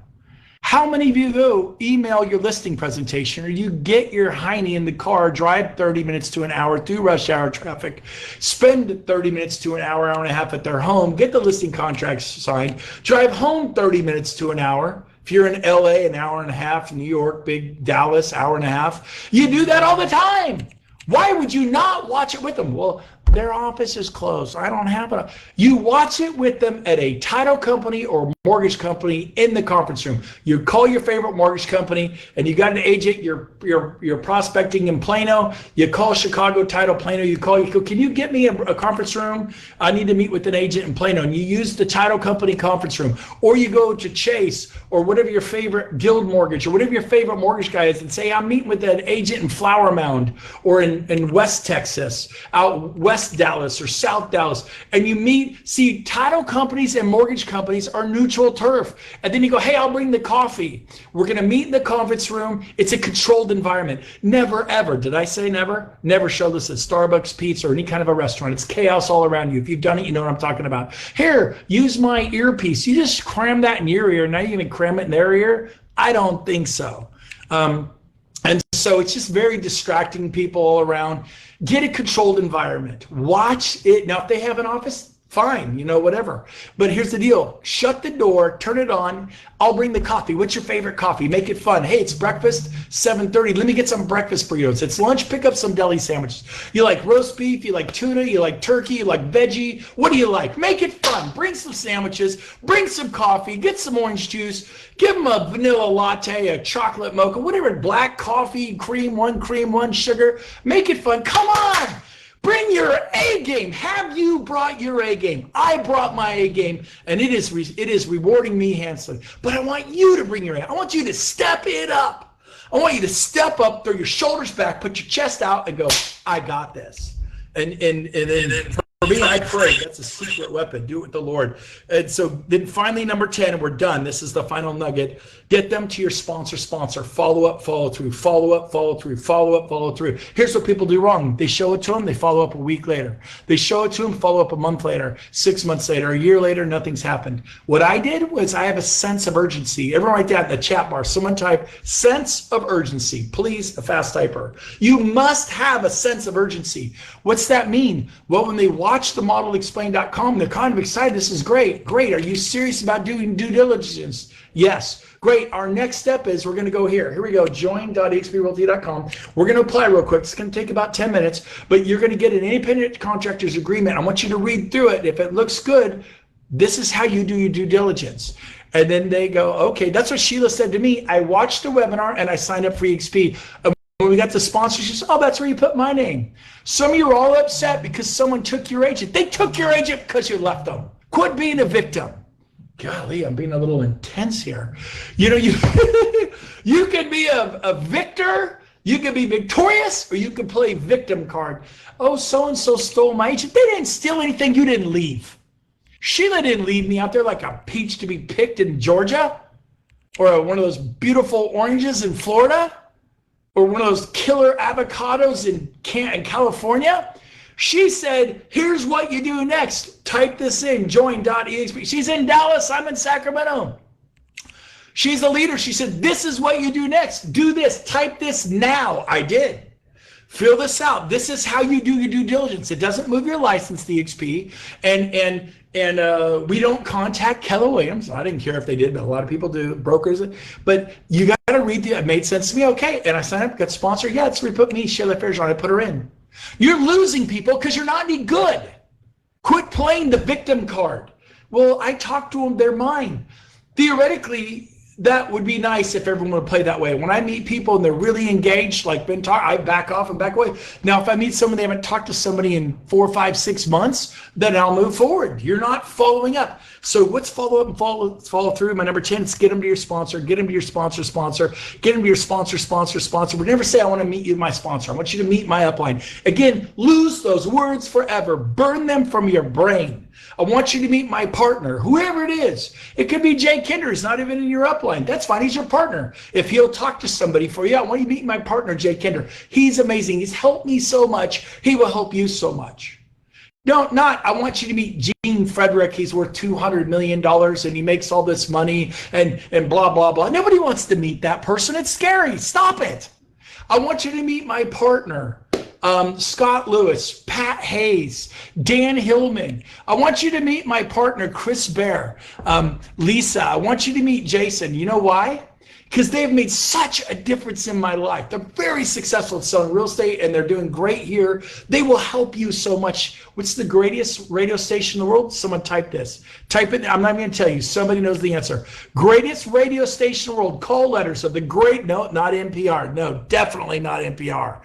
S1: How many of you go email your listing presentation or you get your hiney in the car, drive 30 minutes to an hour through rush hour traffic, spend 30 minutes to an hour, hour and a half at their home, get the listing contracts signed, drive home 30 minutes to an hour. If you're in LA, an hour and a half, New York, big Dallas, hour and a half. You do that all the time. Why would you not watch it with them? Well, their office is closed. I don't have it. You watch it with them at a title company or mortgage company in the conference room. You call your favorite mortgage company and you got an agent, you're prospecting in Plano. You call Chicago Title Plano. You go, can you get me a conference room? I need to meet with an agent in Plano. And you use the title company conference room. Or you go to Chase or whatever your favorite Guild Mortgage or whatever your favorite mortgage guy is and say, I'm meeting with an agent in Flower Mound or in West Texas, out West Dallas or South Dallas, and you see title companies and mortgage companies are neutral turf. And then you go, hey, I'll bring the coffee. We're going to meet in the conference room. It's a controlled environment. Never, ever, did I say never? Never show this at Starbucks, Pizza, or any kind of a restaurant. It's chaos all around you. If you've done it, you know what I'm talking about. Here, use my earpiece. You just cram that in your ear. Now you're going to cram it in their ear? I don't think so. And so it's just very distracting people all around. Get a controlled environment. Watch it. Now, if they have an office, fine, whatever. But here's the deal. Shut the door, turn it on. I'll bring the coffee. What's your favorite coffee? Make it fun. Hey, it's breakfast, 7:30. Let me get some breakfast burritos. It's lunch, pick up some deli sandwiches. You like roast beef, you like tuna, you like turkey, you like veggie. What do you like? Make it fun. Bring some sandwiches, bring some coffee, get some orange juice, give them a vanilla latte, a chocolate mocha, whatever, black coffee, cream one, sugar. Make it fun. Come on. Bring your A game. Have you brought your A game? I brought my A game, and it is rewarding me handsomely. But I want you to bring your A. I want you to step it up. I want you to step up, throw your shoulders back, put your chest out, and go, I got this. And for me, I pray. That's a secret weapon. Do it with the Lord. And so then finally, number 10, and we're done. This is the final nugget. Get them to your sponsor. Follow up, follow through. Follow up, follow through. Follow up, follow through. Here's what people do wrong. They show it to them. They follow up a week later. They show it to them, follow up a month later, 6 months later, a year later, nothing's happened. What I did was I have a sense of urgency. Everyone write that in the chat bar. Someone type sense of urgency. Please, a fast typer. You must have a sense of urgency. What's that mean? Well, when they watch the modelexplain.com, they're kind of excited. This is great. Great. Are you serious about doing due diligence? Yes. Great. Our next step is we're going to go here. Here we go. Join.exprealty.com. We're going to apply real quick. It's going to take about 10 minutes, but you're going to get an independent contractor's agreement. I want you to read through it. If it looks good, this is how you do your due diligence. And then they go, okay, that's what Sheila said to me. I watched the webinar and I signed up for eXp. When we got the sponsor, she said, oh, that's where you put my name. Some of you are all upset because someone took your agent. They took your agent because you left them. Quit being a victim. Golly, I'm being a little intense here. You you can be a victor, you can be victorious, or you can play victim card. Oh, so-and-so stole my agent. They didn't steal anything. You didn't leave. Sheila didn't leave me out there like a peach to be picked in Georgia, or one of those beautiful oranges in Florida, or one of those killer avocados in California. She said, here's what you do next. Type this in, join.exp. She's in Dallas, I'm in Sacramento. She's a leader. She said, this is what you do next. Do this, type this now. I did. Fill this out. This is how you do your due diligence. It doesn't move your license to eXp. And we don't contact Keller Williams. I didn't care if they did, but a lot of people do, brokers. But you got to read it made sense to me. Okay. And I signed up, got sponsored. Yeah, it's put me, Sheila Fairjohn. I put her in. You're losing people because you're not any good. Quit playing the victim card. Well, I talked to them, they're mine. Theoretically, that would be nice if everyone would play that way. When I meet people and they're really engaged, like Ben talked, I back off and back away. Now, if I meet someone, they haven't talked to somebody in 4, 5, 6 months, then I'll move forward. You're not following up. So what's follow up and follow through? My number 10 is get them to your sponsor, get them to your sponsor, get them to your sponsor. We never say, I want to meet you, my sponsor. I want you to meet my upline. Again, lose those words forever. Burn them from your brain. I want you to meet my partner, whoever it is. It could be Jay Kinder. He's not even in your upline. That's fine. He's your partner. If he'll talk to somebody for you, I want you to meet my partner, Jay Kinder. He's amazing. He's helped me so much. He will help you so much. I want you to meet Gene Frederick. He's worth $200 million and he makes all this money and blah, blah, blah. Nobody wants to meet that person. It's scary. Stop it. I want you to meet my partner. Scott Lewis, Pat Hayes, Dan Hillman. I want you to meet my partner, Chris Bear, Lisa. I want you to meet Jason. You know why? Because they've made such a difference in my life. They're very successful at selling real estate and they're doing great here. They will help you so much. What's the greatest radio station in the world? Someone type this. Type it. I'm not going to tell you. Somebody knows the answer. Greatest radio station in the world. Call letters of the great. No, not NPR. No, definitely not NPR.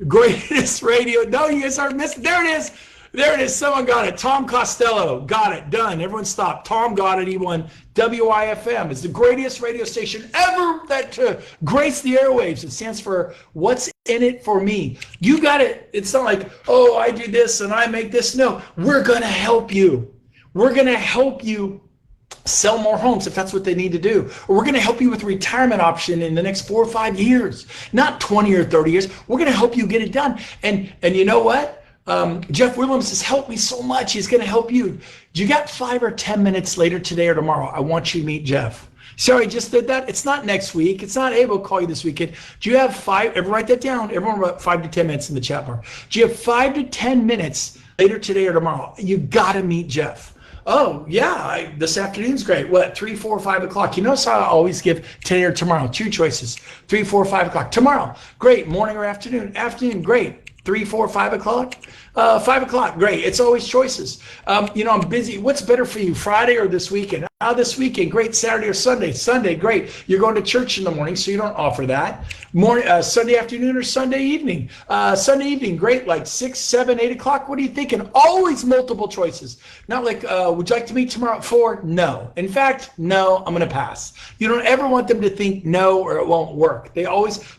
S1: Greatest radio. No, you guys aren't missing. There it is. There it is. Someone got it. Tom Costello. Got it. Done. Everyone stop. Tom got it. He won. WIFM. It's the greatest radio station ever that graced the airwaves. It stands for What's in It for Me. You got it. It's not like, oh, I do this and I make this. No, we're going to help you. We're going to help you sell more homes if that's what they need to do. Or we're going to help you with a retirement option in the next 4 or 5 years, not 20 or 30 years. We're going to help you get it done. And you know what? Jeff Williams has helped me so much. He's going to help you. You got 5 or 10 minutes later today or tomorrow? I want you to meet Jeff. Sorry, just did that. It's not next week. It's not able to call you this weekend. Do you have 5? Everyone write that down. Everyone write 5 to 10 minutes in the chat bar. Do you have 5 to 10 minutes later today or tomorrow. You got to meet Jeff. Oh, yeah, this afternoon's great. What, 3, 4, 5 o'clock? You notice how I always give today or tomorrow, 2 choices. 3, 4, 5 o'clock. Tomorrow, great. Morning or afternoon? Afternoon, great. 3, 4, 5 o'clock? 5 o'clock, great. It's always choices. I'm busy. What's better for you, Friday or this weekend? This weekend, great. Saturday or Sunday? Sunday, great. You're going to church in the morning, so you don't offer that. Sunday afternoon or Sunday evening? Sunday evening, great. Like 6, 7, 8 o'clock. What are you thinking? Always multiple choices. Not like, would you like to meet tomorrow at 4? No. In fact, no, I'm going to pass. You don't ever want them to think no or it won't work.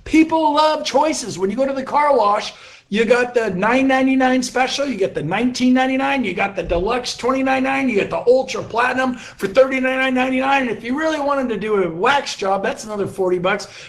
S1: People love choices. When you go to the car wash, you got the $9.99 special, you get the $19.99, you got the deluxe $29.99, you get the ultra platinum for $39.99. And if you really wanted to do a wax job, that's another $40.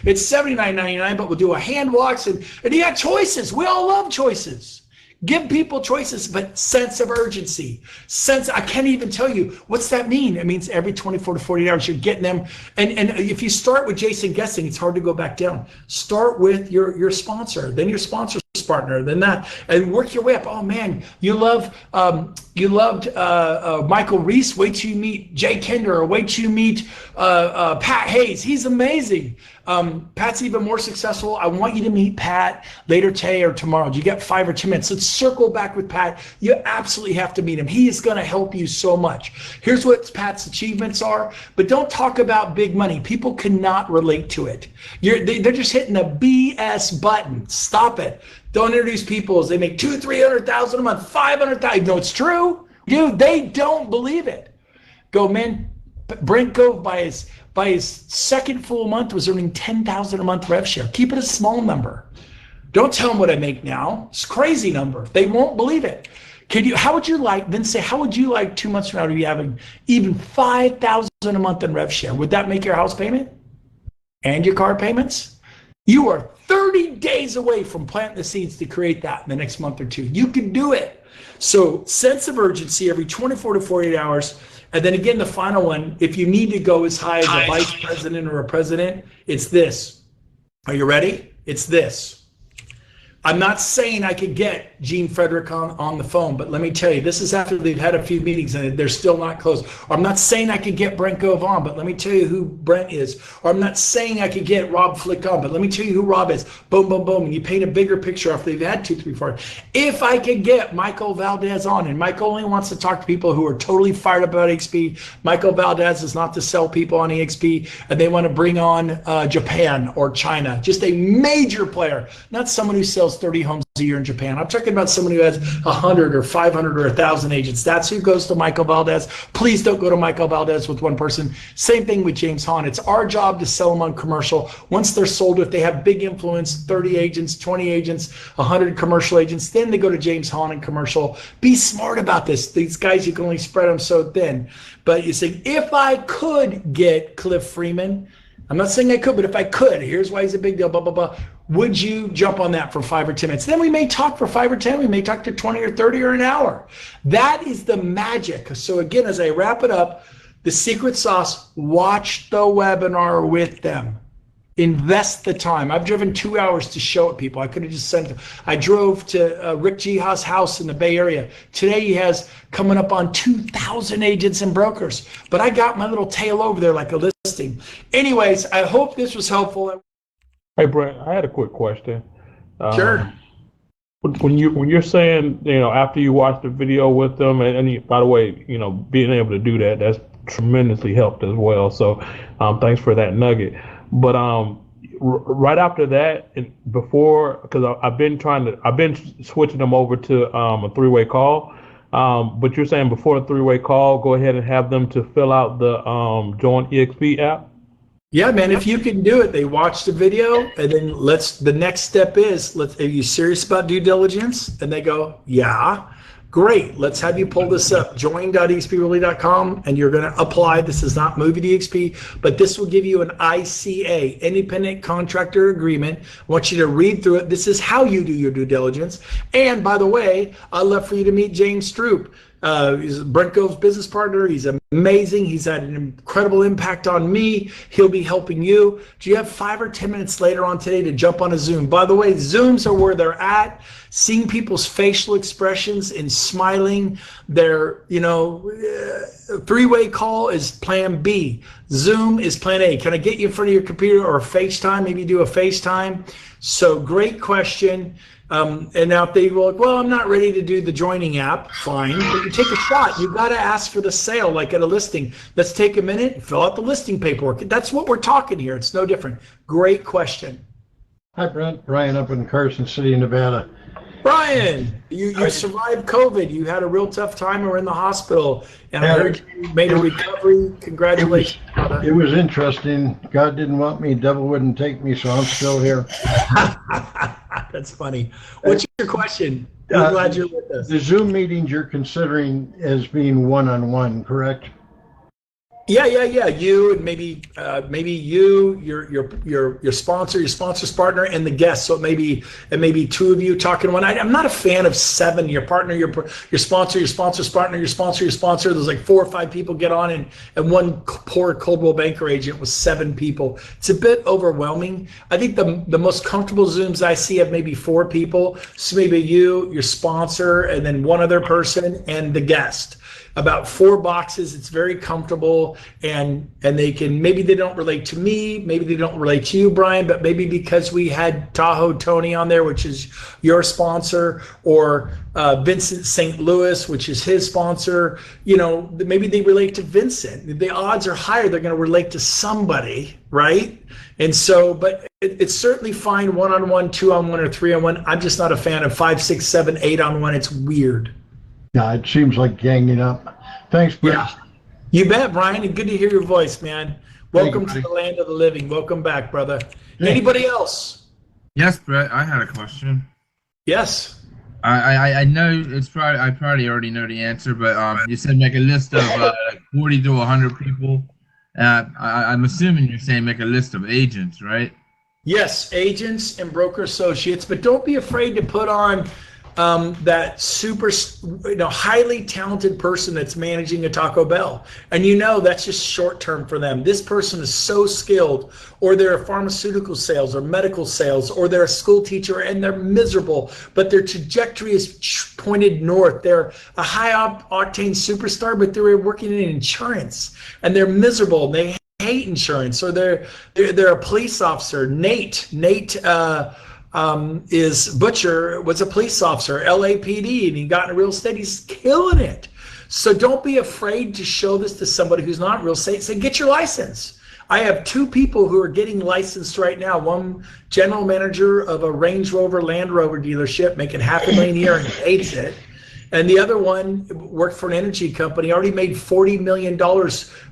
S1: It's $79.99, but we'll do a hand wax and you got choices. We all love choices. Give people choices, but sense of urgency. I can't even tell you, what's that mean? It means every 24 to 48 hours you're getting them. And if you start with Jason guessing, it's hard to go back down. Start with your sponsor, then your sponsor's partner, then that, and work your way up. Oh man, you loved Michael Reese. Wait till you meet Jay Kinder, or wait till you meet Pat Hayes. He's amazing. Pat's even more successful. I want you to meet Pat later today or tomorrow. You get 5 or 10 minutes. Let's circle back with Pat. You absolutely have to meet him. He is going to help you so much. Here's what Pat's achievements are, but don't talk about big money. People cannot relate to it. They're just hitting a BS button. Stop it. Don't introduce people as they make $200,000, $300,000 a month, $500,000. No, it's true. Dude, they don't believe it. Go, man. Brent Gove by his second full month was earning $10,000 a month rev share. Keep it a small number. Don't tell them what I make now. It's a crazy number. They won't believe it. How would you like 2 months from now to be having even $5,000 a month in rev share? Would that make your house payment and your car payments? You are 30 days away from planting the seeds to create that in the next month or 2. You can do it. So sense of urgency every 24 to 48 hours. And then again, the final one, if you need to go as high as a vice president or a president, it's this. Are you ready? It's this. I'm not saying I could get Gene Frederick on the phone, but let me tell you, this is after they've had a few meetings and they're still not closed. Or I'm not saying I could get Brent Gove on, but let me tell you who Brent is. Or I'm not saying I could get Rob Flick on, but let me tell you who Rob is. Boom, boom, boom. And you paint a bigger picture after they've had 2, 3, 4. If I could get Michael Valdez on, and Michael only wants to talk to people who are totally fired about eXp. Michael Valdez is not to sell people on eXp, and they want to bring on Japan or China. Just a major player, not someone who sells 30 homes a year in Japan. I'm talking about someone who has 100 or 500 or 1,000 agents. That's who goes to Michael Valdez. Please don't go to Michael Valdez with one person. Same thing with James Hahn. It's our job to sell them on commercial. Once they're sold, if they have big influence, 30 agents, 20 agents, 100 commercial agents, then they go to James Hahn and commercial. Be smart about this. These guys, you can only spread them so thin. But you say, if I could get Cliff Freeman, I'm not saying I could, but if I could, here's why he's a big deal, blah, blah, blah. Would you jump on that for 5 or 10 minutes? Then we may talk for 5 or 10. We may talk to 20 or 30 or an hour. That is the magic. So again, as I wrap it up, the secret sauce, watch the webinar with them. Invest the time. I've driven 2 hours to show it people. I could have just sent it. I drove to Rick Jiha's house in the Bay Area. Today he has coming up on 2,000 agents and brokers. But I got my little tail over there like a listing. Anyways, I hope this was helpful.
S2: Hey Brent, I had a quick question.
S1: Sure.
S2: When you're saying, after you watch the video with them, and by the way, being able to do that's tremendously helped as well. So thanks for that nugget. But right after that, and before, because I've been switching them over to a 3-way call. But you're saying before the 3-way call, go ahead and have them to fill out the Join eXp app.
S1: Yeah, man, if you can do it, they watch the video, and then the next step is, are you serious about due diligence? And they go, yeah, great. Let's have you pull this up, join.expreally.com, and you're going to apply. This is not moving to eXp, but this will give you an ICA, independent contractor agreement. I want you to read through it. This is how you do your due diligence. And by the way, I'd love for you to meet James Stroop. He's Brent Gove's business partner. He's amazing. He's had an incredible impact on me. He'll be helping you. Do you have 5 or 10 minutes later on today to jump on a Zoom? By the way, Zooms are where they're at. Seeing people's facial expressions and smiling. Their, three-way call is plan B. Zoom is plan A. Can I get you in front of your computer or FaceTime? Maybe do a FaceTime. So great question. And now if they go, well, I'm not ready to do the joining app, fine. But you take a shot. You got to ask for the sale like at a listing. Let's take a minute and fill out the listing paperwork. That's what we're talking here. It's no different. Great question.
S3: Hi, Brent. Brian up in Carson City, Nevada.
S1: Brian, you survived COVID. You had a real tough time or in the hospital. And I heard you made a recovery. Congratulations.
S3: It was interesting. God didn't want me. Devil wouldn't take me, so I'm still here.
S1: That's funny. What's your question? I'm glad you're with us.
S3: The Zoom meetings you're considering as being one-on-one, correct?
S1: Yeah. You and maybe you, your sponsor, your sponsor's partner, and the guest. So it may be 2 of you talking one. I'm not a fan of 7. Your partner, your sponsor, your sponsor's partner, your sponsor. There's like 4 or 5 people get on, and one poor Coldwell Banker agent was 7 people. It's a bit overwhelming. I think the most comfortable Zooms I see have maybe 4 people. So maybe you, your sponsor, and then one other person and the guest. About 4 boxes. It's very comfortable, and they can, maybe they don't relate to me, maybe they don't relate to you, Brian, but maybe because we had Tahoe Tony on there, which is your sponsor, or Vincent St. Louis, which is his sponsor, maybe they relate to Vincent. The odds are higher they're going to relate to somebody, right? And so, but it's certainly fine 1-on-1, 2-on-1, or 3-on-1. I'm just not a fan of 5, 6, 7, 8-on-1. It's weird.
S3: Yeah, it seems like ganging up. Thanks, Brent.
S1: Yeah, you bet, Brian. And good to hear your voice, man. Welcome to the land of the living. Welcome back, brother. Anybody else?
S4: Yes, Brett. I had a question.
S1: Yes.
S4: I know it's probably I probably already know the answer, but you said make a list of 40 to 100 people. I'm assuming you're saying make a list of agents, right?
S1: Yes, agents and broker associates, but don't be afraid to put on that super, highly talented person that's managing a Taco Bell. And that's just short term for them. This person is so skilled, or they're a pharmaceutical sales or medical sales, or they're a school teacher and they're miserable, but their trajectory is pointed north. They're a high octane superstar, but they're working in insurance and they're miserable. And they hate insurance, or they're a police officer. Nate is Butcher was a police officer, LAPD, and he got into real estate. He's killing it. So don't be afraid to show this to somebody who's not in real estate. Say, get your license. I have 2 people who are getting licensed right now. One general manager of a Range Rover, Land Rover dealership, making $500,000 a year and hates it. And the other one worked for an energy company, already made $40 million,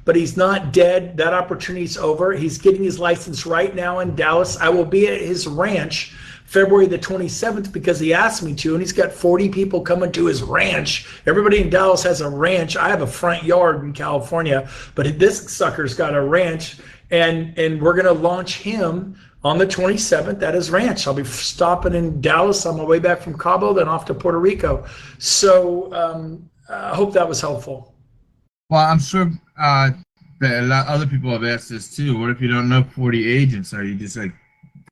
S1: but he's not dead. That opportunity's over. He's getting his license right now in Dallas. I will be at his ranch February the 27th because he asked me to, and he's got 40 people coming to his ranch. Everybody in Dallas has a ranch. I have a front yard in California, but this sucker's got a ranch, and we're going to launch him on the 27th at his ranch. I'll be stopping in Dallas on my way back from Cabo, then off to Puerto Rico. So I hope that was helpful.
S4: Well, I'm sure that a lot of other people have asked this too. What if you don't know 40 agents? Are you just like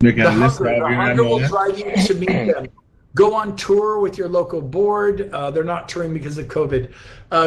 S4: making a list of your
S1: hunger will drive you to meet them. Go on tour with your local board. They're not touring because of COVID.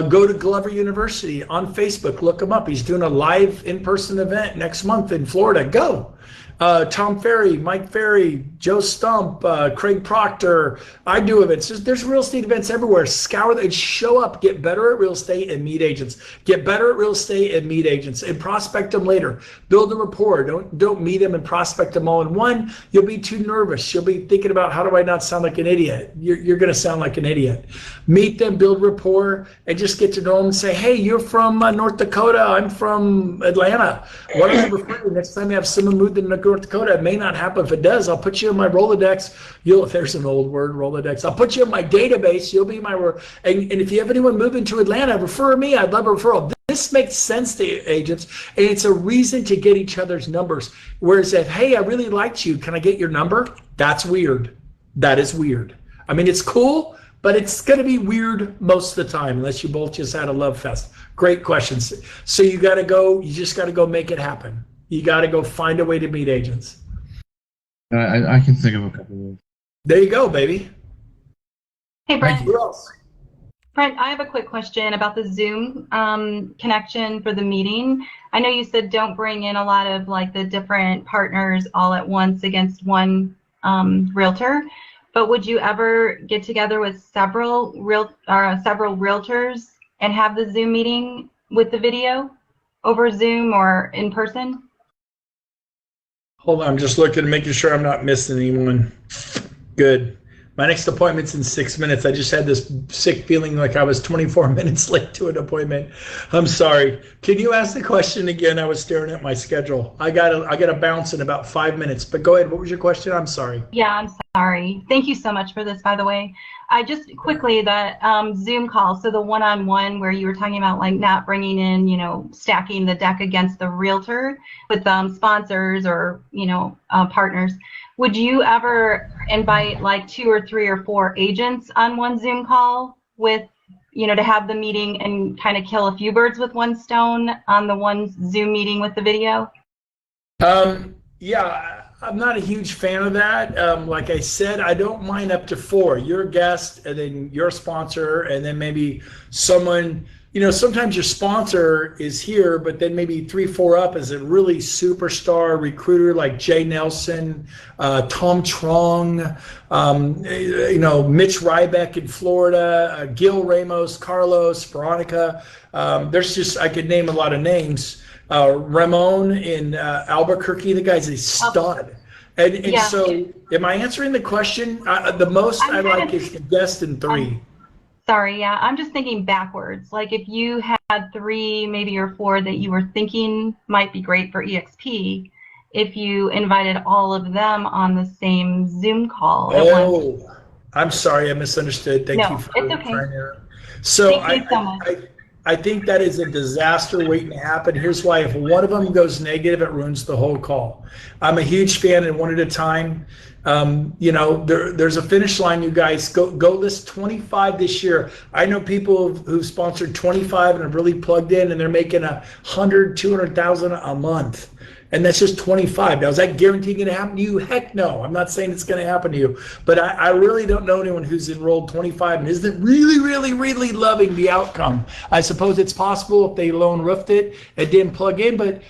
S1: Go to Glover University on Facebook. Look him up. He's doing a live in-person event next month in Florida. Go. Tom Ferry, Mike Ferry, Joe Stump, Craig Proctor. I do events. There's real estate events everywhere. Scour and show up. Get better at real estate and meet agents. Get better at real estate and meet agents and prospect them later. Build a rapport. Don't meet them and prospect them all in one. You'll be too nervous. You'll be thinking about, how do I not sound like an idiot? You're going to sound like an idiot. Meet them, build rapport, and just get to know them and say, hey, you're from North Dakota. I'm from Atlanta. Why don't you refer me? Next time you have someone move to North Dakota, it may not happen. If it does, I'll put you in my Rolodex. There's an old word, Rolodex. I'll put you in my database. You'll be my, and if you have anyone moving to Atlanta, refer me. I'd love a referral. This makes sense to agents, and it's a reason to get each other's numbers. Whereas if, hey, I really liked you, can I get your number? That's weird. That is weird. I mean, it's cool, but it's going to be weird most of the time, unless you both just had a love fest. Great questions. So you just got to go make it happen. You got to go find a way to meet agents.
S4: I can think of a couple of those.
S1: There you go, baby.
S5: Hey, Brent.
S1: Who else?
S5: Brent, I have a quick question about the Zoom connection for the meeting. I know you said don't bring in a lot of like the different partners all at once against one realtor, but would you ever get together with several realtors and have the Zoom meeting with the video over Zoom or in person?
S1: Hold on, I'm just looking and making sure I'm not missing anyone. Good. My next appointment's in 6 minutes. I just had this sick feeling like I was 24 minutes late to an appointment. I'm sorry. Can you ask the question again? I was staring at my schedule. I gotta bounce in about 5 minutes. But go ahead. What was your question? I'm sorry.
S5: Yeah, I'm sorry. Thank you so much for this, by the way. I just quickly, the Zoom call, so the one-on-one where you were talking about like not bringing in, you know, stacking the deck against the realtor with sponsors or, you know, partners. Would you ever invite like 2 or 3 or 4 agents on one Zoom call with, you know, to have the meeting and kind of kill a few birds with one stone on the one Zoom meeting with the video?
S1: Yeah, I'm not a huge fan of that. Like I said, I don't mind up to 4. You're a guest, and then your sponsor, and then maybe someone, you know, sometimes your sponsor is here, but then maybe 3, 4 up is a really superstar recruiter like Jay Nelson, Tom Trong, you know, Mitch Rybeck in Florida, Gil Ramos, Carlos, Veronica. There's just, I could name a lot of names. Ramon in Albuquerque, the guy's a stud. And yeah. So am I answering the question? The most I like is the guest in 3.
S5: Sorry, yeah, I'm just thinking backwards. Like if you had 3, maybe or 4 that you were thinking might be great for eXp, if you invited all of them on the same Zoom call at once.
S1: I'm sorry, I misunderstood. Thank you for
S5: it's okay.
S1: trying to. So
S5: Thank you so much.
S1: I think that is a disaster waiting to happen. Here's why. If one of them goes negative, it ruins the whole call. I'm a huge fan, and one at a time. You know, there's a finish line, you guys. Go list 25 this year. I know people who've sponsored 25 and have really plugged in, and they're making 100, 200,000 a month. And that's just 25. Now, is that guaranteed going to happen to you? Heck no. I'm not saying it's going to happen to you. But I really don't know anyone who's enrolled 25 and isn't really, really, really loving the outcome. I suppose it's possible if they lone roofed it and didn't plug in, but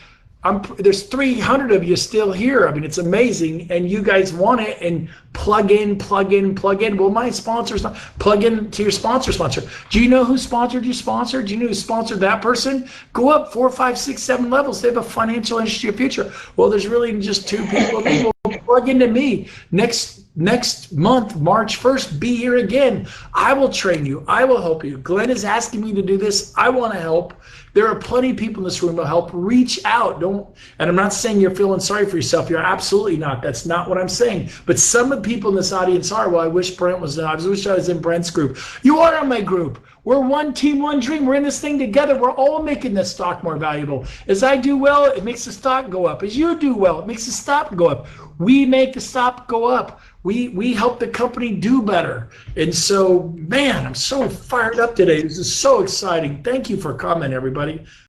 S1: there's 300 of you still here. I mean, it's amazing, and you guys want it, and plug in. Well, my sponsor's not. Plug in to your sponsor. Do you know who sponsored your sponsor? Do you know who sponsored that person? Go up 4, 5, 6, 7 levels. They have a financial interest in your future. Well, there's really just 2 people. Plug into me. Next month, March 1st, be here again. I will train you. I will help you. Glenn is asking me to do this. I want to help. There are plenty of people in this room who help. Reach out. And I'm not saying you're feeling sorry for yourself. You're absolutely not. That's not what I'm saying. But some of the people in this audience are. Well, I wish Brent was. I wish I was in Brent's group. You are in my group. We're one team, one dream. We're in this thing together. We're all making this stock more valuable. As I do well, it makes the stock go up. As you do well, it makes the stock go up. We make the stock go up. We help the company do better. And so, man, I'm so fired up today. This is so exciting. Thank you for coming, everybody.